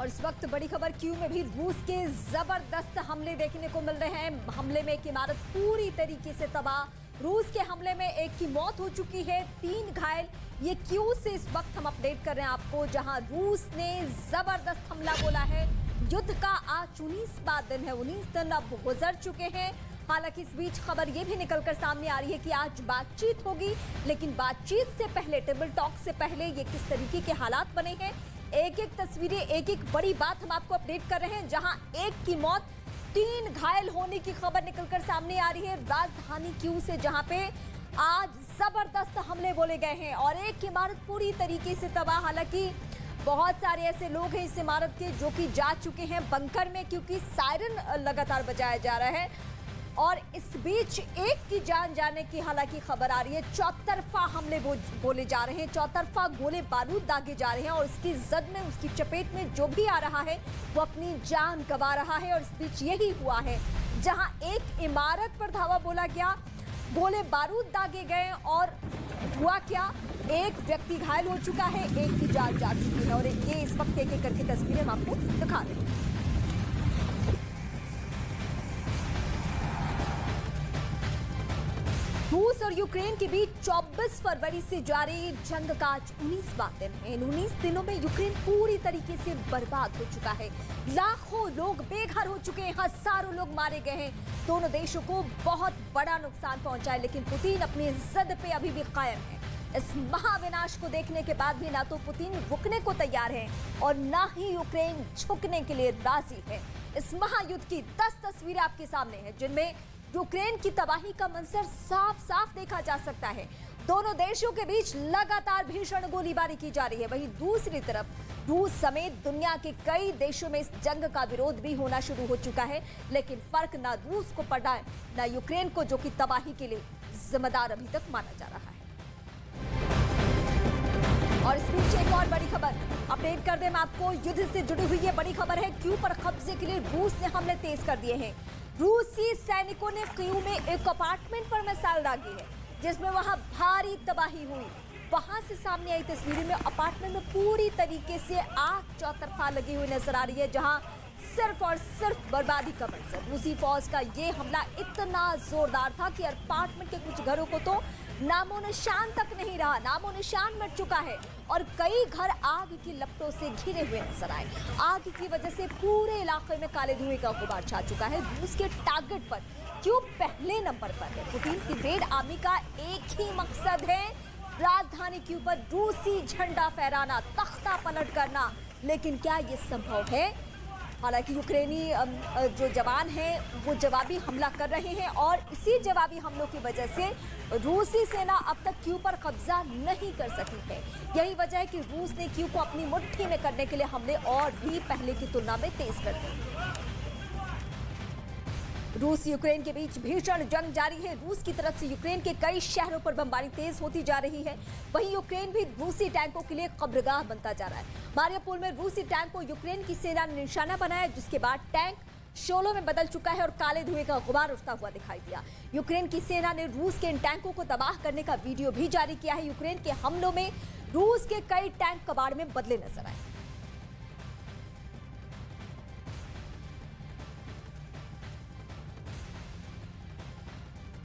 इस वक्त बड़ी खबर क्यू में भी रूस के जबरदस्त हमले देखने को मिल रहे हैं। हमले में एक इमारत पूरी तरीके से तबाह। रूस के हमले में एक की मौत हो चुकी है, 3 घायल। ये क्यू से इस वक्त हम अपडेट कर रहे हैं आपको, जहां रूस ने जबरदस्त हमला बोला है। युद्ध का आज 19वां दिन है, 19 दिन अब गुजर चुके हैं। हालांकि इस बीच खबर ये भी निकलकर सामने आ रही है कि आज बातचीत होगी, लेकिन बातचीत से पहले, टेबल टॉक से पहले ये किस तरीके के हालात बने हैं, एक एक तस्वीरें, एक एक बड़ी बात हम आपको अपडेट कर रहे हैं। जहां एक की मौत, 3 घायल होने की खबर निकलकर सामने आ रही है राजधानी क्यू से, जहां पे आज जबरदस्त हमले बोले गए हैं और एक इमारत पूरी तरीके से तबाह। हालांकि बहुत सारे ऐसे लोग हैं इस इमारत के जो कि जा चुके हैं बंकर में, क्योंकि सायरन लगातार बजाया जा रहा है और इस बीच एक की जान जाने की हालांकि खबर आ रही है। चौतरफा हमले बोले जा रहे हैं, चौतरफा गोले बारूद दागे जा रहे हैं और उसकी जद में, उसकी चपेट में जो भी आ रहा है वो अपनी जान गंवा रहा है। और इस बीच यही हुआ है, जहां एक इमारत पर धावा बोला गया, गोले बारूद दागे गए और हुआ क्या, एक व्यक्ति घायल हो चुका है, एक की जान जा चुकी है। और ये इस वक्त एक एक करके तस्वीरें हम आपको दिखा रहे हैं। रूस और यूक्रेन के बीच 24 फरवरी से जारी जंग का आज 19वां दिन है। इन 19 दिनों में यूक्रेन पूरी तरीके से बर्बाद हो चुका है। लाखों लोग बेघर हो चुके हैं, हजारों लोग मारे गए हैं। दोनों देशों को बहुत बड़ा नुकसान पहुंचा है, लेकिन पुतिन अपनी जिद पे अभी भी कायम है। इस महाविनाश को देखने के बाद भी ना तो पुतिन रुकने को तैयार है और ना ही यूक्रेन झुकने के लिए राजी है। इस महायुद्ध की 10 तस्वीरें आपके सामने हैं, जिनमें यूक्रेन की तबाही का मंजर साफ साफ देखा जा सकता है। दोनों देशों के बीच लगातार भीषण गोलीबारी की जा रही है। वहीं दूसरी तरफ रूस समेत दुनिया के कई देशों में इस जंग का विरोध भी होना शुरू हो चुका है, लेकिन फर्क ना रूस को पड़ा है ना यूक्रेन को, जो कि तबाही के लिए जिम्मेदार अभी तक माना जा रहा है। और इस बीच एक और बड़ी खबर अपडेट कर दें हम आपको, युद्ध से जुड़ी हुई ये बड़ी खबर है। क्यू पर कब्जे के लिए रूस ने हमले तेज कर दिए हैं। रूसी सैनिकों ने क्यू में एक अपार्टमेंट पर मिसाइल दागी है, जिसमें वहां भारी तबाही हुई। वहां से सामने आई तस्वीरों में अपार्टमेंट में पूरी तरीके से आग चौतरफा लगी हुई नजर आ रही है, जहां सिर्फ और सिर्फ बर्बादी का मंजर। रूसी फौज का ये हमला इतना जोरदार था कि अपार्टमेंट के कुछ घरों को तो नामो निशान तक नहीं रहा, नामो निशान मिट चुका है और कई घर आग की लपटों से घिरे हुए नजर आए। आग की वजह से पूरे इलाके में काले धुएं का गुबार छा चुका है। रूस के टारगेट पर क्यों पहले नंबर पर है। पुतिन की रेड आर्मी का एक ही मकसद है, राजधानी क्यू पर रूसी झंडा फहराना, तख्ता पलट करना। लेकिन क्या ये संभव है? हालांकि यूक्रेनी जो जवान हैं वो जवाबी हमला कर रहे हैं और इसी जवाबी हमलों की वजह से रूसी सेना अब तक क्यू पर कब्जा नहीं कर सकी है। यही वजह है कि रूस ने क्यू को अपनी मुट्ठी में करने के लिए हमले और भी पहले की तुलना में तेज कर दिए। रूस यूक्रेन के बीच भीषण जंग जारी है। रूस की तरफ से यूक्रेन के कई शहरों पर बमबारी तेज होती जा रही है। वहीं यूक्रेन भी रूसी टैंकों के लिए कब्रगाह बनता जा रहा है। मारियोपोल में रूसी टैंक को यूक्रेन की सेना ने निशाना बनाया, जिसके बाद टैंक शोलों में बदल चुका है और काले धुएं का गुबार उठता हुआ दिखाई दिया। यूक्रेन की सेना ने रूस के इन टैंकों को तबाह करने का वीडियो भी जारी किया है। यूक्रेन के हमलों में रूस के कई टैंक कबाड़ में बदले नजर आए।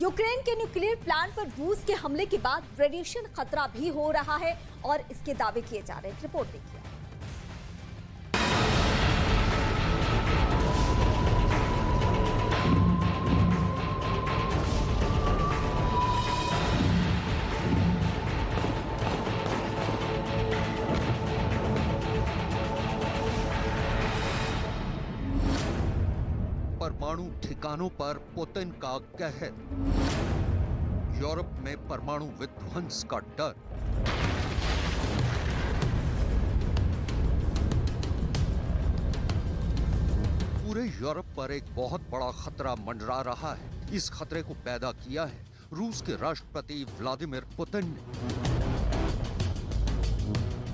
यूक्रेन के न्यूक्लियर प्लांट पर रूस के हमले के बाद रेडिएशन खतरा भी हो रहा है और इसके दावे किए जा रहे हैं। रिपोर्ट देखिए। परमाणु ठिकानों पर पुतिन का कहर, यूरोप में परमाणु विध्वंस का डर। पूरे यूरोप पर एक बहुत बड़ा खतरा मंडरा रहा है। इस खतरे को पैदा किया है रूस के राष्ट्रपति व्लादिमीर पुतिन ने।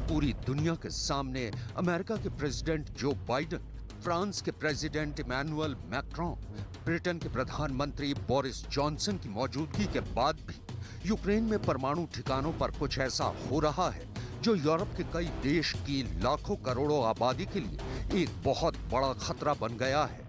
पूरी दुनिया के सामने अमेरिका के प्रेसिडेंट जो बाइडेन, फ्रांस के प्रेसिडेंट इमैनुअल मैक्रोन, ब्रिटेन के प्रधानमंत्री बोरिस जॉनसन की मौजूदगी के बाद भी यूक्रेन में परमाणु ठिकानों पर कुछ ऐसा हो रहा है जो यूरोप के कई देश की लाखों करोड़ों आबादी के लिए एक बहुत बड़ा खतरा बन गया है।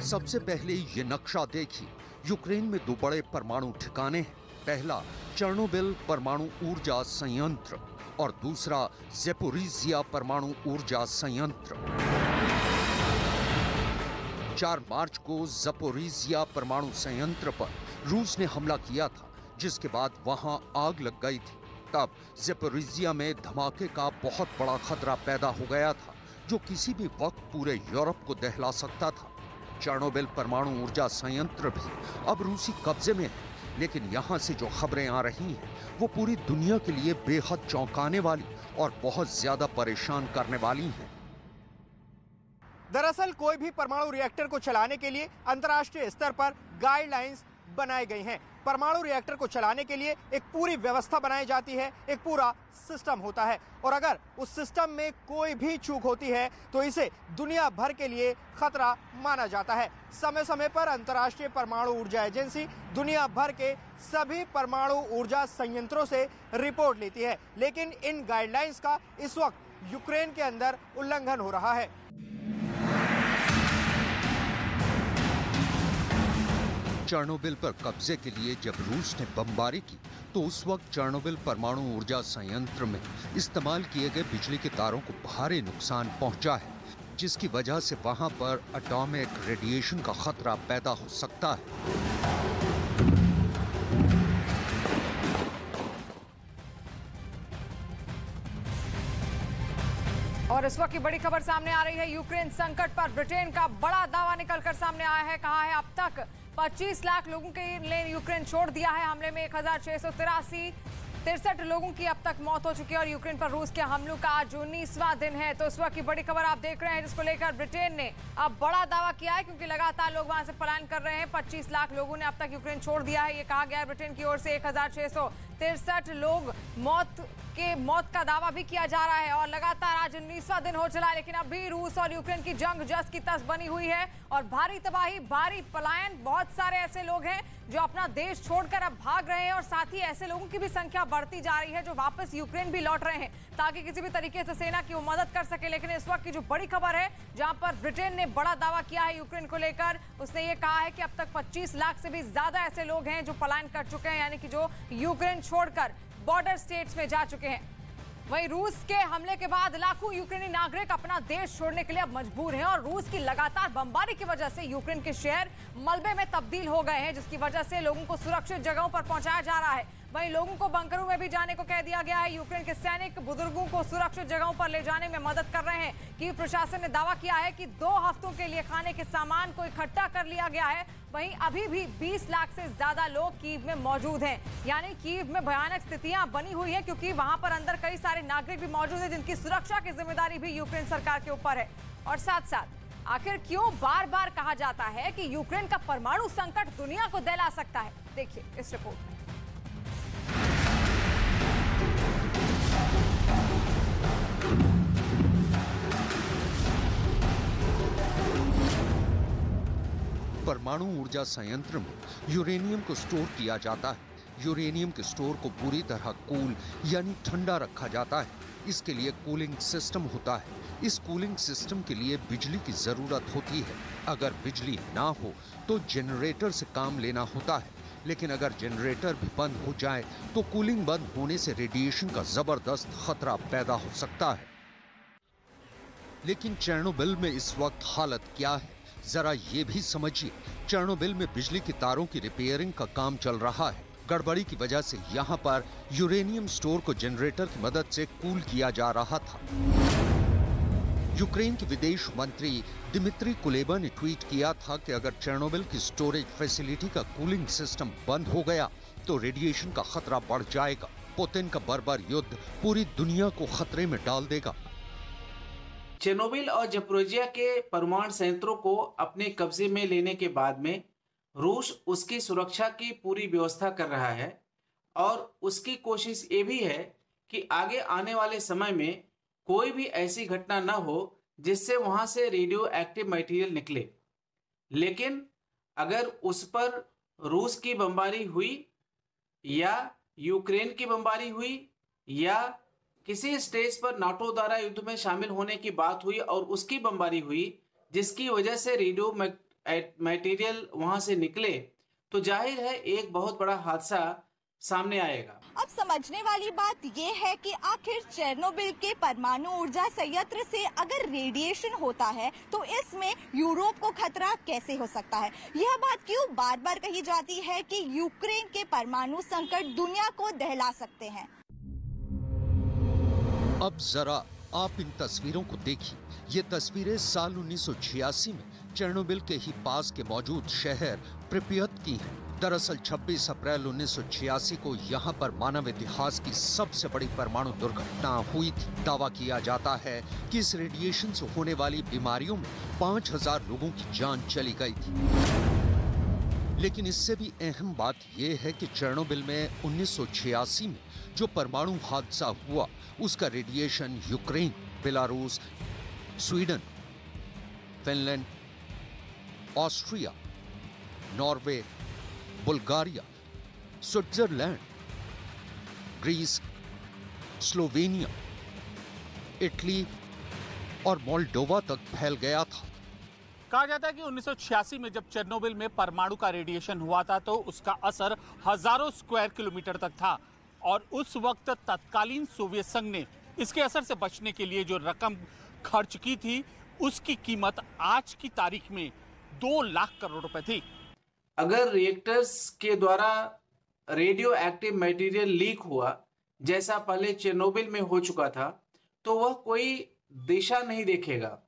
सबसे पहले ये नक्शा देखिए। यूक्रेन में दो बड़े परमाणु ठिकाने हैं। पहला चेर्नोबिल परमाणु ऊर्जा संयंत्र और दूसरा ज़ैपोरिज़िया परमाणु ऊर्जा संयंत्र। 4 मार्च को ज़ैपोरिज़िया परमाणु संयंत्र पर रूस ने हमला किया था, जिसके बाद वहां आग लग गई थी। तब ज़ैपोरिज़िया में धमाके का बहुत बड़ा खतरा पैदा हो गया था, जो किसी भी वक्त पूरे यूरोप को दहला सकता था। चेर्नोबिल परमाणु ऊर्जा संयंत्र भी अब रूसी कब्जे में है, लेकिन यहां से जो खबरें आ रही हैं वो पूरी दुनिया के लिए बेहद चौंकाने वाली और बहुत ज्यादा परेशान करने वाली हैं। दरअसल कोई भी परमाणु रिएक्टर को चलाने के लिए अंतर्राष्ट्रीय स्तर पर गाइडलाइंस बनाई गई हैं। परमाणु रिएक्टर को चलाने के लिए एक पूरी व्यवस्था बनाई जाती है, एक पूरा सिस्टम होता है, और अगर उस सिस्टम में कोई भी चूक होती है तो इसे दुनिया भर के लिए खतरा माना जाता है। समय समय पर अंतर्राष्ट्रीय परमाणु ऊर्जा एजेंसी दुनिया भर के सभी परमाणु ऊर्जा संयंत्रों से रिपोर्ट लेती है, लेकिन इन गाइडलाइंस का इस वक्त यूक्रेन के अंदर उल्लंघन हो रहा है। चेर्नोबिल पर कब्जे के लिए जब रूस ने बमबारी की तो उस वक्त चेर्नोबिल परमाणु ऊर्जा संयंत्र में इस्तेमाल किए गए बिजली के तारों को भारी नुकसान पहुंचा है, जिसकी वजह से वहां पर एटॉमिक रेडिएशन का खतरा पैदा हो सकता है। और इस वक्त की बड़ी खबर सामने आ रही है। यूक्रेन संकट पर ब्रिटेन का बड़ा दावा निकलकर सामने आया है। कहा है अब तक 25 लाख लोगों के लिए यूक्रेन छोड़ दिया है। हमले में 1663 लोगों की अब तक मौत हो चुकी है और यूक्रेन पर रूस के हमलों का आज 19वां दिन है। तो इस वक्त की बड़ी खबर आप देख रहे हैं, जिसको लेकर ब्रिटेन ने अब बड़ा दावा किया है, क्योंकि लगातार लोग वहां से पलायन कर रहे हैं। 25 लाख लोगों ने अब तक यूक्रेन छोड़ दिया है। ये कहा गया है ब्रिटेन की ओर से। 1663 लोग मौत का दावा भी किया जा रहा है और लगातार आज 19वां दिन हो चला है, लेकिन अभी रूस और यूक्रेन की जंग जस की तस बनी हुई है और भारी तबाही, भारी पलायन। बहुत सारे ऐसे लोग हैं जो अपना देश छोड़कर अब भाग रहे हैं और साथ ही ऐसे लोगों की भी संख्या बढ़ती जा रही है जो वापस यूक्रेन भी लौट रहे हैं ताकि किसी भी तरीके से सेना की वो मदद कर सके। लेकिन इस वक्त की जो बड़ी खबर है, जहां पर ब्रिटेन ने बड़ा दावा किया है यूक्रेन को लेकर, उसने ये कहा है कि अब तक 25 लाख से भी ज्यादा ऐसे लोग हैं जो पलायन कर चुके हैं, यानी कि जो यूक्रेन छोड़कर बॉर्डर स्टेट्स में जा चुके हैं। वहीं रूस के हमले के बाद लाखों यूक्रेनी नागरिक अपना देश छोड़ने के लिए अब मजबूर हैं और रूस की लगातार बमबारी की वजह से यूक्रेन के शहर मलबे में तब्दील हो गए हैं, जिसकी वजह से लोगों को सुरक्षित जगहों पर पहुंचाया जा रहा है। वहीं लोगों को बंकरों में भी जाने को कह दिया गया है। यूक्रेन के सैनिक बुजुर्गों को सुरक्षित जगहों पर ले जाने में मदद कर रहे हैं। कीव प्रशासन ने दावा किया है कि 2 हफ्तों के लिए खाने के सामान को इकट्ठा कर लिया गया है। वहीं अभी भी 20 लाख से ज्यादा लोग कीव में मौजूद हैं, यानी कीव में भयानक स्थितियां बनी हुई है, क्योंकि वहां पर अंदर कई सारे नागरिक भी मौजूद हैं जिनकी सुरक्षा की जिम्मेदारी भी यूक्रेन सरकार के ऊपर है। और साथ साथ आखिर क्यों बार बार कहा जाता है कि यूक्रेन का परमाणु संकट दुनिया को दहला सकता है, देखिए इस रिपोर्ट में। परमाणु ऊर्जा संयंत्र में यूरेनियम को स्टोर किया जाता है। यूरेनियम के स्टोर को पूरी तरह कूल यानी ठंडा रखा जाता है। इसके लिए कूलिंग सिस्टम होता है। इस कूलिंग सिस्टम के लिए बिजली की जरूरत होती है। अगर बिजली ना हो तो जनरेटर से काम लेना होता है, लेकिन अगर जनरेटर भी बंद हो जाए तो कूलिंग बंद होने से रेडिएशन का जबरदस्त खतरा पैदा हो सकता है। लेकिन चेर्नोबिल में इस वक्त हालत क्या है, जरा ये भी समझिए। चेर्नोबिल में बिजली की तारों की रिपेयरिंग का काम चल रहा है। गड़बड़ी की वजह से यहाँ पर यूरेनियम स्टोर को जनरेटर की मदद से कूल किया जा रहा था। यूक्रेन के विदेश मंत्री दिमित्री कुलेबा ने ट्वीट किया था कि अगर चेर्नोबिल की स्टोरेज फैसिलिटी का कूलिंग सिस्टम बंद हो गया तो रेडिएशन का खतरा बढ़ जाएगा। पुतिन का बर्बर युद्ध पूरी दुनिया को खतरे में डाल देगा। चेर्नोबिल और ज़ैपोरिज़िया के परमाणु संयंत्रों को अपने कब्जे में लेने के बाद में रूस उसकी सुरक्षा की पूरी व्यवस्था कर रहा है और उसकी कोशिश ये भी है कि आगे आने वाले समय में कोई भी ऐसी घटना न हो जिससे वहां से रेडियो एक्टिव मटेरियल निकले। लेकिन अगर उस पर रूस की बमबारी हुई या यूक्रेन की बमबारी हुई या किसी स्टेज पर नाटो द्वारा युद्ध में शामिल होने की बात हुई और उसकी बमबारी हुई, जिसकी वजह से रेडियो मटेरियल वहां से निकले, तो जाहिर है एक बहुत बड़ा हादसा सामने आएगा। अब समझने वाली बात ये है कि आखिर चेरनोबिल के परमाणु ऊर्जा संयंत्र से अगर रेडिएशन होता है तो इसमें यूरोप को खतरा कैसे हो सकता है। यह बात क्यों बार बार कही जाती है कि यूक्रेन के परमाणु संकट दुनिया को दहला सकते हैं। अब जरा आप इन तस्वीरों को देखिए। ये तस्वीरें साल 1986 में चेरनोबिल के ही पास के मौजूद शहर प्रिपियत की हैं। दरअसल 26 अप्रैल 1986 को यहाँ पर मानव इतिहास की सबसे बड़ी परमाणु दुर्घटना हुई थी। दावा किया जाता है कि इस रेडिएशन से होने वाली बीमारियों में 5000 लोगों की जान चली गई थी। लेकिन इससे भी अहम बात यह है कि चेरनोबिल में 1986 में जो परमाणु हादसा हुआ, उसका radiation Ukraine, Belarus, Sweden, Finland, Austria, Norway, Bulgaria, Switzerland, Greece, Slovenia, Italy और मोल्डोवा तक फैल गया था। कहा जाता है कि 1986 में जब चेरनोबिल में परमाणु का रेडिएशन हुआ था तो उसका असर हजारों स्क्वायर किलोमीटर तक था और उस वक्त तत्कालीन सोवियत संघ ने इसके असर से बचने के लिए जो रकम खर्च की थी, उसकी कीमत आज की तारीख में 2 लाख करोड़ रुपए थी। अगर रिएक्टर्स के द्वारा रेडियो एक्टिव मटेरियल लीक हुआ, जैसा पहले चेरनोबिल में हो चुका था, तो वह कोई दिशा नहीं देखेगा।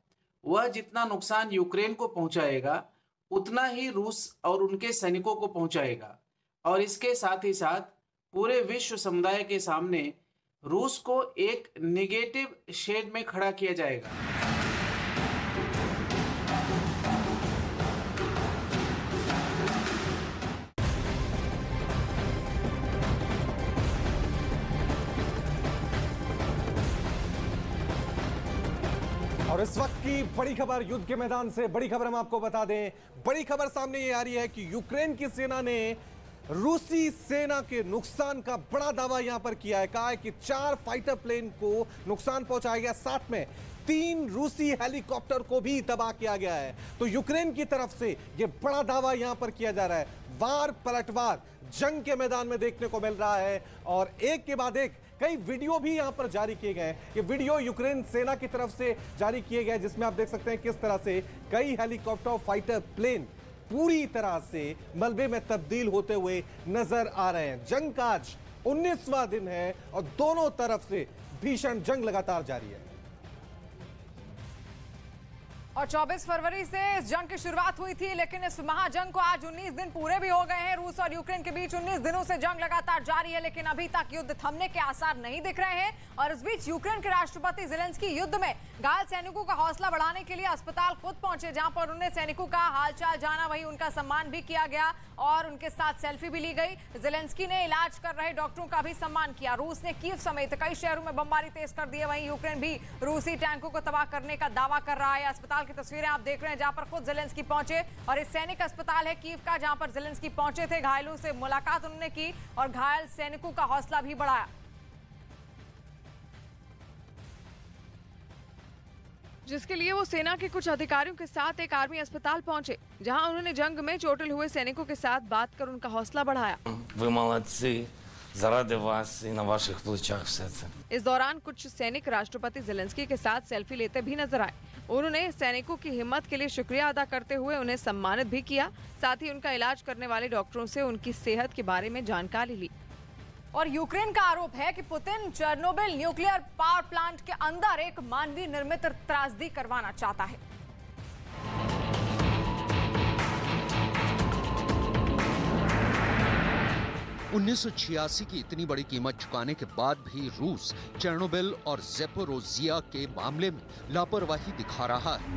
वह जितना नुकसान यूक्रेन को पहुंचाएगा, उतना ही रूस और उनके सैनिकों को पहुंचाएगा और इसके साथ ही साथ पूरे विश्व समुदाय के सामने रूस को एक नेगेटिव शेड में खड़ा किया जाएगा। और इस वक्त की बड़ी खबर युद्ध के मैदान से, बड़ी खबर हम आपको बता दें। बड़ी खबर सामने ये आ रही है कि यूक्रेन की सेना ने रूसी सेना के नुकसान का बड़ा दावा यहां पर किया है। कहा है कि 4 फाइटर प्लेन को नुकसान पहुंचाया गया, साथ में 3 रूसी हेलीकॉप्टर को भी तबाह किया गया है। तो यूक्रेन की तरफ से यह बड़ा दावा यहां पर किया जा रहा है। वार पलटवार जंग के मैदान में देखने को मिल रहा है और एक के बाद एक कई वीडियो भी यहां पर जारी किए गए हैं। ये वीडियो यूक्रेन सेना की तरफ से जारी किए गए, जिसमें आप देख सकते हैं किस तरह से कई हेलीकॉप्टर फाइटर प्लेन पूरी तरह से मलबे में तब्दील होते हुए नजर आ रहे हैं। जंग का आज 19वां दिन है और दोनों तरफ से भीषण जंग लगातार जारी है। और 24 फरवरी से इस जंग की शुरुआत हुई थी, लेकिन इस महाजंग को आज 19 दिन पूरे भी हो गए हैं। रूस और यूक्रेन के बीच 19 दिनों से जंग लगातार जारी है, लेकिन अभी तक युद्ध थमने के आसार नहीं दिख रहे हैं। और इस बीच यूक्रेन के राष्ट्रपति ज़ेलेंस्की युद्ध में घायल सैनिकों का हौसला बढ़ाने के लिए अस्पताल खुद पहुंचे, जहां पर उन्हें सैनिकों का हालचाल जाना, वहीं उनका सम्मान भी किया गया और उनके साथ सेल्फी भी ली गई। ज़ेलेंस्की ने इलाज कर रहे डॉक्टरों का भी सम्मान किया। रूस ने कीव समेत कई शहरों में बमबारी तेज कर दी है, वहीं यूक्रेन भी रूसी टैंकों को तबाह करने का दावा कर रहा है। अस्पताल की तस्वीरें आप देख रहे हैं जहां पर खुद ज़ेलेंस्की पहुंचे और इस सैनिक अस्पताल है कीव का, जहां पर ज़ेलेंस्की पहुंचे थे। घायलों से मुलाकात उन्होंने की और घायल सैनिकों का हौसला भी बढ़ाया। जिसके लिए वो सेना के कुछ अधिकारियों के साथ एक आर्मी अस्पताल पहुंचे, जहां उन्होंने जंग में चोटिल हुए सैनिकों के साथ बात कर उनका हौसला बढ़ाया। इस दौरान कुछ सैनिक राष्ट्रपति ज़ेलेंस्की के साथ सेल्फी लेते भी नजर आए। उन्होंने सैनिकों की हिम्मत के लिए शुक्रिया अदा करते हुए उन्हें सम्मानित भी किया। साथ ही उनका इलाज करने वाले डॉक्टरों से उनकी सेहत के बारे में जानकारी ली। और यूक्रेन का आरोप है कि Putin Chernobyl nuclear power plant के अंदर एक मानवीय निर्मित त्रासदी करवाना चाहता है। (1986) की इतनी बड़ी कीमत चुकाने के बाद भी रूस चेरनोबिल और ज़ैपोरोजिया के मामले में लापरवाही दिखा रहा है।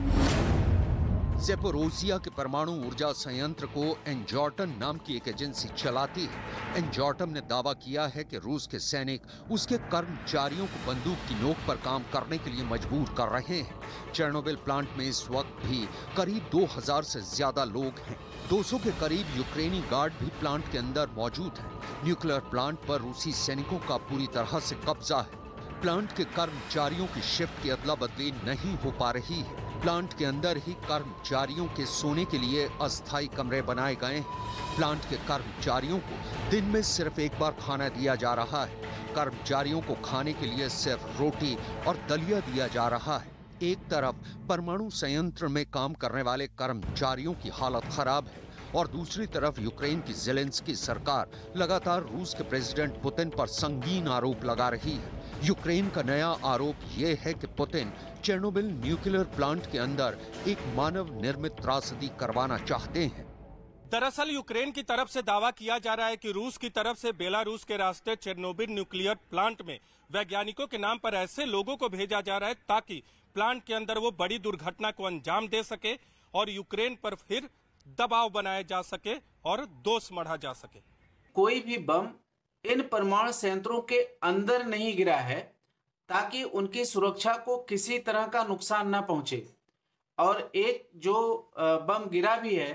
ज़ेपोरोजिया के परमाणु ऊर्जा संयंत्र को एनजॉर्टन नाम की एक एजेंसी चलाती है। एनजॉर्टन ने दावा किया है कि रूस के सैनिक उसके कर्मचारियों को बंदूक की नोक पर काम करने के लिए मजबूर कर रहे हैं। चेर्नोबिल प्लांट में इस वक्त भी करीब 2000 से ज्यादा लोग हैं। 200 के करीब यूक्रेनी गार्ड भी प्लांट के अंदर मौजूद हैं। न्यूक्लियर प्लांट पर रूसी सैनिकों का पूरी तरह से कब्जा है। प्लांट के कर्मचारियों की शिफ्ट की अदला बदली नहीं हो पा रही है। प्लांट के अंदर ही कर्मचारियों के सोने के लिए अस्थायी कमरे बनाए गए हैं। प्लांट के कर्मचारियों को दिन में सिर्फ एक बार खाना दिया जा रहा है। कर्मचारियों को खाने के लिए सिर्फ रोटी और दलिया दिया जा रहा है। एक तरफ परमाणु संयंत्र में काम करने वाले कर्मचारियों की हालत खराब है और दूसरी तरफ यूक्रेन की ज़ेलेंस्की सरकार लगातार रूस के प्रेसिडेंट पुतिन पर संगीन आरोप लगा रही है। यूक्रेन का नया आरोप ये है कि पुतिन चेर्नोबिल न्यूक्लियर प्लांट के अंदर एक मानव निर्मित त्रासदी करवाना चाहते हैं। दरअसल यूक्रेन की तरफ से दावा किया जा रहा है कि रूस की तरफ से बेलारूस के रास्ते चेर्नोबिल न्यूक्लियर प्लांट में वैज्ञानिकों के नाम पर ऐसे लोगों को भेजा जा रहा है ताकि प्लांट के अंदर वो बड़ी दुर्घटना को अंजाम दे सके और यूक्रेन पर फिर दबाव बनाया जा सके और दोष मढ़ा जा सके। कोई भी बम इन परमाणु संयंत्रों के अंदर नहीं गिरा है ताकि उनकी सुरक्षा को किसी तरह का नुकसान न पहुंचे। और एक जो बम गिरा भी है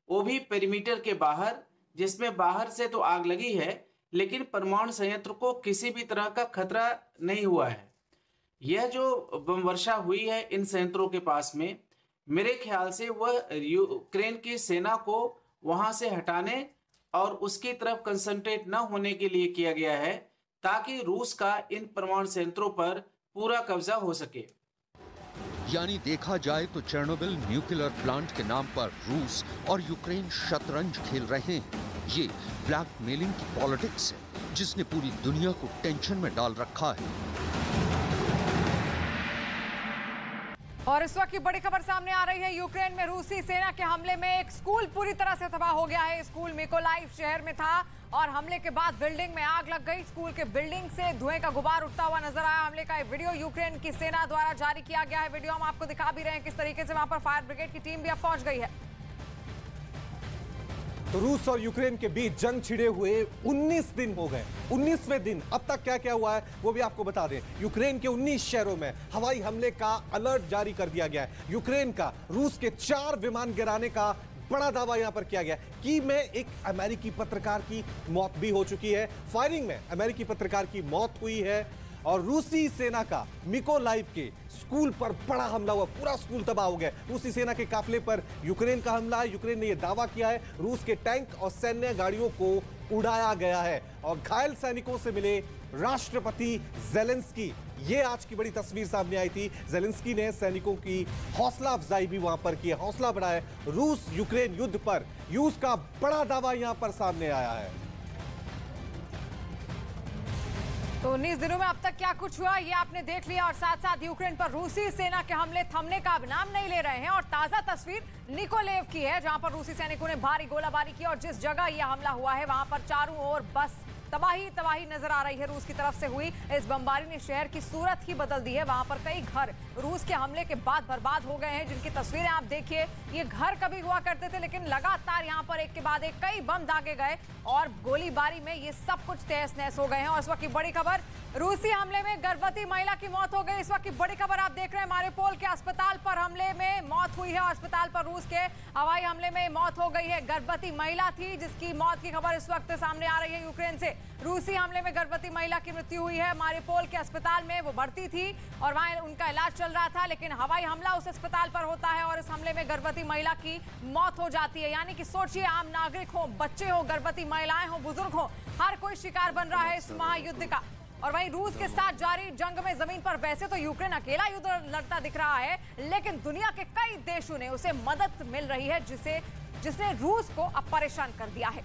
वो भी पेरीमीटर के बाहर, जिसमें बाहर से तो आग लगी है लेकिन परमाणु संयंत्र को किसी भी तरह का खतरा नहीं हुआ है। यह जो बम वर्षा हुई है इन संयंत्रों के पास में, मेरे ख्याल से वह यूक्रेन की सेना को वहां से हटाने और उसकी तरफ कंसंट्रेट न होने के लिए किया गया है ताकि रूस का इन परमाणु संयंत्रों पर पूरा कब्जा हो सके। यानी देखा जाए तो चेर्नोबिल न्यूक्लियर प्लांट के नाम पर रूस और यूक्रेन शतरंज खेल रहे हैं। ये ब्लैकमेलिंग की पॉलिटिक्स है जिसने पूरी दुनिया को टेंशन में डाल रखा है। और इस वक्त की बड़ी खबर सामने आ रही है। यूक्रेन में रूसी सेना के हमले में एक स्कूल पूरी तरह से तबाह हो गया है। स्कूल मिकोलाइव शहर में था और हमले के बाद बिल्डिंग में आग लग गई। स्कूल के बिल्डिंग से धुएं का गुबार उठता हुआ नजर आया। हमले का एक वीडियो यूक्रेन की सेना द्वारा जारी किया गया है। वीडियो हम आपको दिखा भी रहे हैं किस तरीके से वहां पर फायर ब्रिगेड की टीम भी अब पहुंच गई है। तो रूस और यूक्रेन के बीच जंग छिड़े हुए 19 दिन हो गए। 19वें दिन अब तक क्या क्या हुआ है वो भी आपको बता दें। यूक्रेन के 19 शहरों में हवाई हमले का अलर्ट जारी कर दिया गया है। यूक्रेन का रूस के 4 विमान गिराने का बड़ा दावा यहां पर किया गया। की में एक अमेरिकी पत्रकार की मौत भी हो चुकी है। फायरिंग में अमेरिकी पत्रकार की मौत हुई है और रूसी सेना का मिकोलाइव के स्कूल पर बड़ा हमला हुआ। पूरा स्कूल तबाह हो गया। रूसी सेना के काफिले पर यूक्रेन का हमला है। यूक्रेन ने यह दावा किया है रूस के टैंक और सैन्य गाड़ियों को उड़ाया गया है और घायल सैनिकों से मिले राष्ट्रपति ज़ेलेंस्की। ये आज की बड़ी तस्वीर सामने आई थी। ज़ेलेंस्की ने सैनिकों की हौसला अफजाई भी वहां पर की है, हौसला बढ़ाया। रूस यूक्रेन युद्ध पर रूस का बड़ा दावा यहां पर सामने आया है। तो 19 दिनों में अब तक क्या कुछ हुआ ये आपने देख लिया और साथ साथ यूक्रेन पर रूसी सेना के हमले थमने का अब नाम नहीं ले रहे हैं। और ताजा तस्वीर निकोलेव की है जहां पर रूसी सैनिकों ने भारी गोलाबारी की और जिस जगह यह हमला हुआ है वहां पर चारों ओर बस तबाही नजर आ रही है। रूस की तरफ से हुई इस बमबारी ने शहर की सूरत ही बदल दी है। वहां पर कई घर रूस के हमले के बाद बर्बाद हो गए हैं जिनकी तस्वीरें आप देखिए। ये घर कभी हुआ करते थे लेकिन लगातार यहां पर एक के बाद एक कई बम दागे गए और गोलीबारी में ये सब कुछ तहस नहस हो गए हैं। और इस वक्त की बड़ी खबर, रूसी हमले में गर्भवती महिला की मौत हो गई। इस वक्त की बड़ी खबर आप देख रहे हैं, मारिउपोल के अस्पताल पर हमले में मौत हुई है। अस्पताल पर रूस के हवाई हमले में मौत हो गई है। गर्भवती महिला थी जिसकी मौत की खबर इस वक्त सामने आ रही है यूक्रेन से। रूसी हमले में गर्भवती महिला की मृत्यु हुई है। मारिउपोल के अस्पताल में वो भर्ती थी और वहां उनका इलाज चल रहा था लेकिन हवाई हमला उस अस्पताल पर होता है और इस हमले में गर्भवती महिला की मौत हो जाती है। यानी कि सोचिए, आम नागरिक हो, बच्चे हो, गर्भवती महिलाएं हो, बुजुर्ग हो, हर कोई शिकार बन रहा है इस महायुद्ध का। और वहीं रूस के साथ जारी जंग में जमीन पर वैसे तो यूक्रेन अकेला युद्ध लड़ता दिख रहा है लेकिन दुनिया के कई देशों ने उसे मदद मिल रही है जिसने रूस को अब परेशान कर दिया है।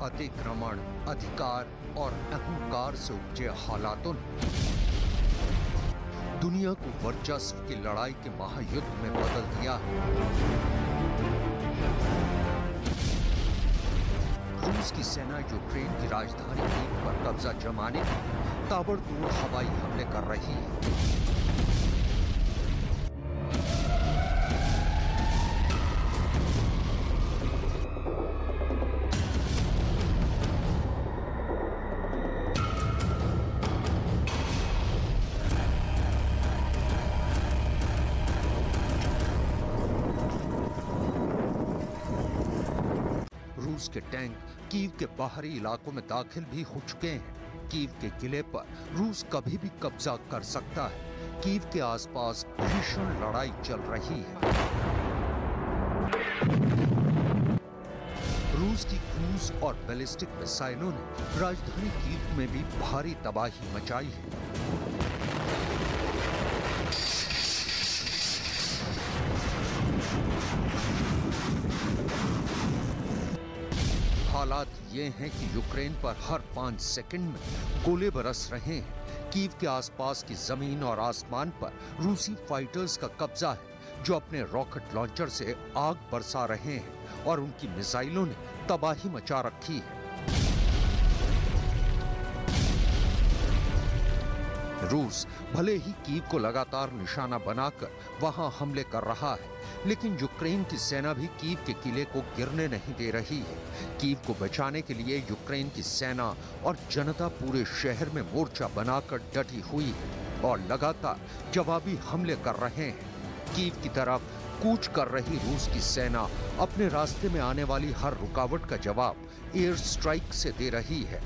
अतिक्रमण, अधिकार और अहंकार से उपजे हालातों ने दुनिया को वर्चस्व की लड़ाई के महायुद्ध में बदल दिया है। रूस की सेना यूक्रेन की राजधानी कीव पर कब्जा जमाने के लिए ताबड़तोड़ हवाई हमले कर रही है। रूस के टैंक कीव के बाहरी इलाकों में दाखिल भी हो चुके हैं। कीव के किले पर रूस कभी भी कब्जा कर सकता है। कीव के आसपास भीषण लड़ाई चल रही है। रूस की क्रूज और बैलिस्टिक मिसाइलों ने राजधानी कीव में भी भारी तबाही मचाई है। हालात ये हैं कि यूक्रेन पर हर 5 सेकंड में गोले बरस रहे हैं। कीव के आसपास की जमीन और आसमान पर रूसी फाइटर्स का कब्जा है, जो अपने रॉकेट लॉन्चर से आग बरसा रहे हैं और उनकी मिसाइलों ने तबाही मचा रखी है। रूस भले ही कीव को लगातार निशाना बनाकर वहां हमले कर रहा है, लेकिन यूक्रेन की सेना भी कीव के किले को गिरने नहीं दे रही है। कीव को बचाने के लिए यूक्रेन की सेना और जनता पूरे शहर में मोर्चा बनाकर डटी हुई है और लगातार जवाबी हमले कर रहे हैं। कीव की तरफ कूच कर रही रूस की सेना अपने रास्ते में आने वाली हर रुकावट का जवाब एयर स्ट्राइक से दे रही है।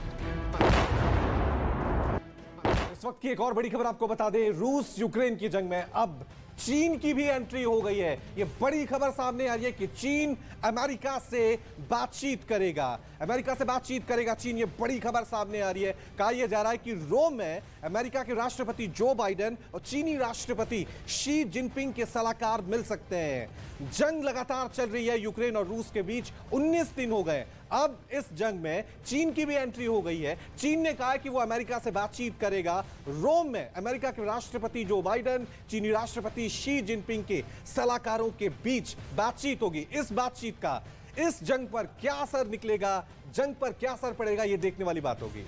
इस वक्त की एक और बड़ी खबर आपको बता दें, रूस यूक्रेन की जंग में अब चीन की भी एंट्री हो गई है। यह बड़ी खबर सामने आ रही है कि चीन अमेरिका से बातचीत करेगा। अमेरिका से बातचीत करेगा चीन, ये बड़ी खबर सामने आ रही है। कहा यह जा रहा है कि रोम में अमेरिका के राष्ट्रपति जो बाइडेन और चीनी राष्ट्रपति शी जिनपिंग के सलाहकार मिल सकते हैं। जंग लगातार चल रही है यूक्रेन और रूस के बीच, 19 दिन हो गए। अब इस जंग में चीन की भी एंट्री हो गई है। चीन ने कहा है कि वो अमेरिका से बातचीत करेगा। रोम में अमेरिका के राष्ट्रपति जो बाइडेन, चीनी राष्ट्रपति शी जिनपिंग के सलाहकारों के बीच बातचीत होगी। इस बातचीत का इस जंग पर क्या असर निकलेगा, जंग पर क्या असर पड़ेगा, ये देखने वाली बात होगी।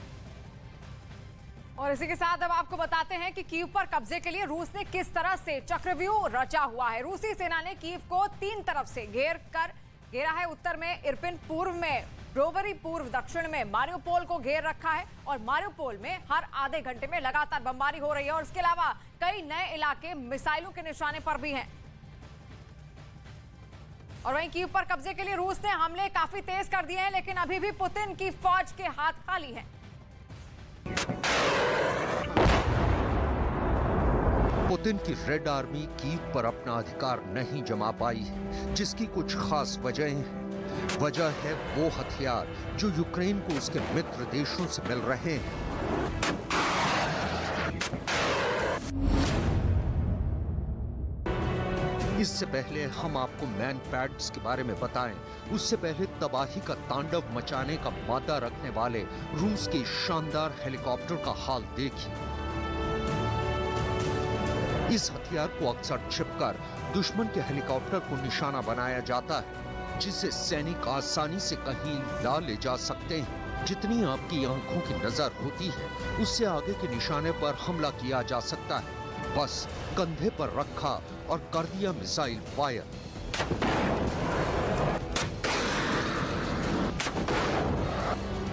और इसी के साथ अब आपको बताते हैं कि कीव पर कब्जे के लिए रूस ने किस तरह से चक्रव्यूह रचा हुआ है। रूसी सेना ने कीव को 3 तरफ से घेरा है। उत्तर में इरपिन, पूर्व में ब्रोवरी, पूर्व दक्षिण में मारियोपोल को घेर रखा है और मारियोपोल में हर आधे घंटे में लगातार बमबारी हो रही है और इसके अलावा कई नए इलाके मिसाइलों के निशाने पर भी हैं। और वहीं कीव पर कब्जे के लिए रूस ने हमले काफी तेज कर दिए हैं, लेकिन अभी भी पुतिन की फौज के हाथ खाली हैं। पुतिन की रेड आर्मी कीव पर अपना अधिकार नहीं जमा पाई है, जिसकी कुछ खास वजहें हैं। वजह है वो हथियार जो यूक्रेन को उसके मित्र देशों से मिल रहे हैं। इससे पहले हम आपको मैन पैड्स के बारे में बताएं, उससे पहले तबाही का तांडव मचाने का मादा रखने वाले रूस के शानदार हेलीकॉप्टर का हाल देखिए। इस हथियार को अक्सर छिपकर दुश्मन के हेलीकॉप्टर को निशाना बनाया जाता है, जिसे सैनिक आसानी से कहीं ला ले जा सकते हैं। जितनी आपकी आंखों की नजर होती है, उससे आगे के निशाने पर हमला किया जा सकता है। बस कंधे पर रखा और कर दिया मिसाइल फायर।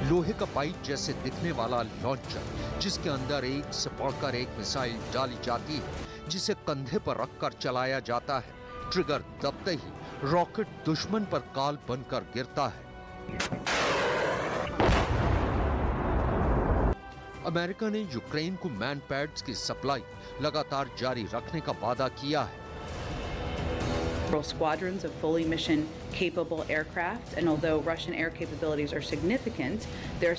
लोहे का पाइप जैसे दिखने वाला लॉन्चर, जिसके अंदर एक से बढ़कर एक मिसाइल डाली जाती है, जिसे कंधे पर रखकर चलाया जाता है। ट्रिगर दबते ही रॉकेट दुश्मन पर काल बनकर गिरता है। अमेरिका ने यूक्रेन को मैन पैड्स की सप्लाई लगातार जारी रखने का वादा किया है। Squadrons of fully mission capable aircraft, and although Russian air capabilities are significant, their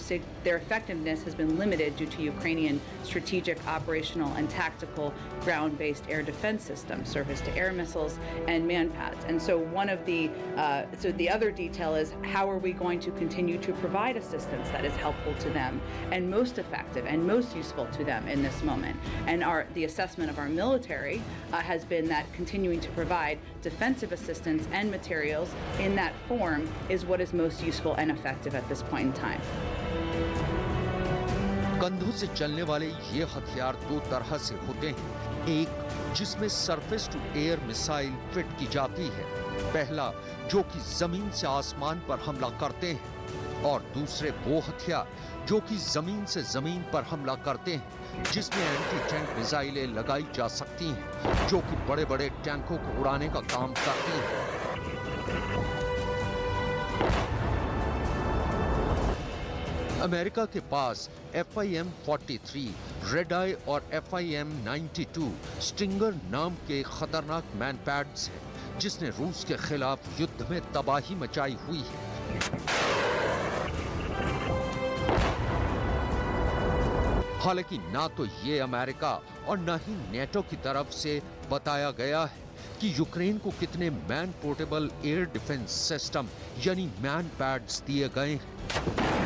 effectiveness has been limited due to Ukrainian strategic, operational, and tactical ground-based air defense systems, surface-to-air missiles, and manpads. And so one of the other detail is how are we going to continue to provide assistance that is helpful to them and most effective and most useful to them in this moment. And the assessment of our military has been that continuing to provide defensive assistance and materials in that form is what is most useful and effective at this point in time. कंधों से चलने वाले ये हथियार दो तरह से होते हैं। एक जिसमें surface to air missile fit की जाती है, पहला जो कि जमीन से आसमान पर हमला करते हैं, और दूसरे वो हथियार जो कि जमीन से जमीन पर हमला करते हैं, जिसमें एंटी टैंक मिसाइलें लगाई जा सकती हैं, जो कि बड़े बड़े टैंकों को उड़ाने का काम करती हैं। अमेरिका के पास FIM-43, रेड आई और FIM-92 स्टिंगर नाम के खतरनाक मैनपैड्स हैं, जिसने रूस के खिलाफ युद्ध में तबाही मचाई हुई है। हालांकि ना तो ये अमेरिका और ना ही नेटो की तरफ से बताया गया है कि यूक्रेन को कितने man portable air defence system यानी मैन पैड्स दिए गए हैं।